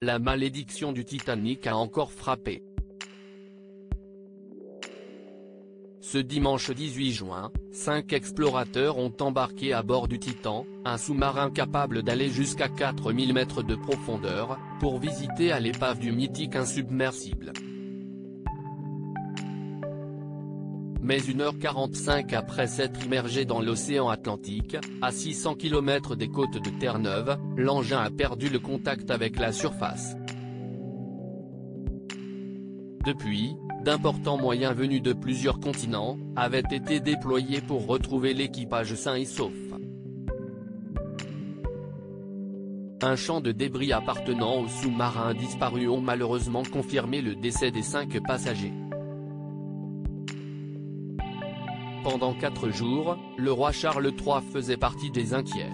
la malédiction du Titanic a encore frappé. Ce dimanche 18 juin, 5 explorateurs ont embarqué à bord du Titan, un sous-marin capable d'aller jusqu'à 4000 mètres de profondeur, pour visiter à l'épave du mythique insubmersible. Mais 1h45 après s'être immergé dans l'océan Atlantique, à 600 km des côtes de Terre-Neuve, l'engin a perdu le contact avec la surface. Depuis, d'importants moyens venus de plusieurs continents, avaient été déployés pour retrouver l'équipage sain et sauf. Un champ de débris appartenant au sous-marin disparu ont malheureusement confirmé le décès des 5 passagers. Pendant 4 jours, le roi Charles III faisait partie des inquiets.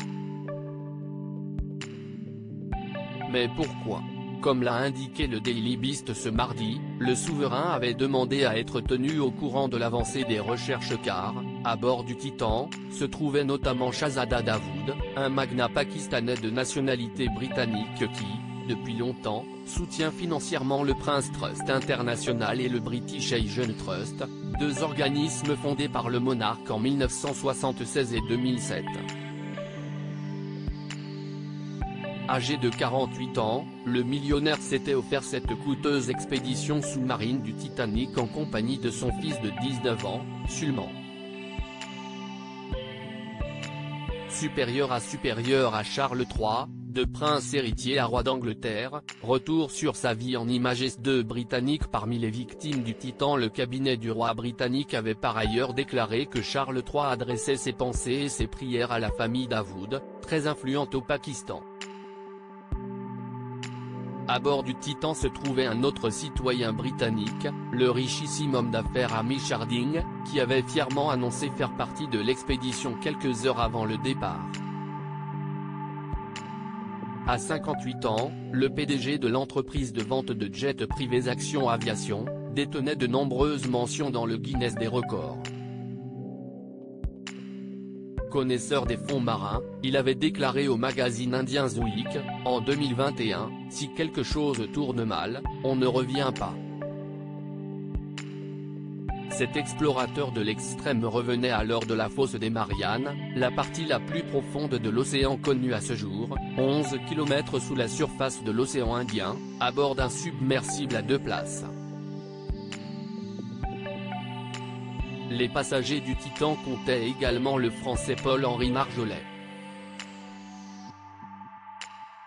Mais pourquoi ? Comme l'a indiqué le Daily Beast ce mardi, le souverain avait demandé à être tenu au courant de l'avancée des recherches car, à bord du Titan, se trouvait notamment Shahzada Dawood, un magnat pakistanais de nationalité britannique qui, depuis longtemps, soutient financièrement le Prince Trust International et le British Asian Trust, 2 organismes fondés par le monarque en 1976 et 2007. Âgé de 48 ans, le millionnaire s'était offert cette coûteuse expédition sous-marine du Titanic en compagnie de son fils de 19 ans, Sulman. Supérieur à Charles III, de prince héritier à roi d'Angleterre, retour sur sa vie en images de britanniques parmi les victimes du Titan. Le cabinet du roi britannique avait par ailleurs déclaré que Charles III adressait ses pensées et ses prières à la famille Dawood, très influente au Pakistan. À bord du Titan se trouvait un autre citoyen britannique, le richissime homme d'affaires Hamish Harding, qui avait fièrement annoncé faire partie de l'expédition quelques heures avant le départ. À 58 ans, le PDG de l'entreprise de vente de jets privés Action Aviation, détenait de nombreuses mentions dans le Guinness des records. Connaisseur des fonds marins, il avait déclaré au magazine indien The Week, en 2021, « Si quelque chose tourne mal, on ne revient pas ». Cet explorateur de l'extrême revenait alors de la fosse des Mariannes, la partie la plus profonde de l'océan connue à ce jour, 11 km sous la surface de l'océan Indien, à bord d'un submersible à 2 places. Les passagers du Titan comptaient également le Français Paul-Henri Marjolais.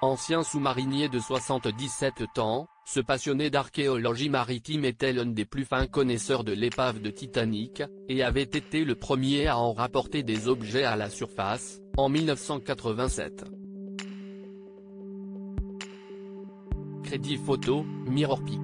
Ancien sous-marinier de 77 ans, ce passionné d'archéologie maritime était l'un des plus fins connaisseurs de l'épave de Titanic, et avait été le premier à en rapporter des objets à la surface, en 1987. Crédit photo, MirrorPix.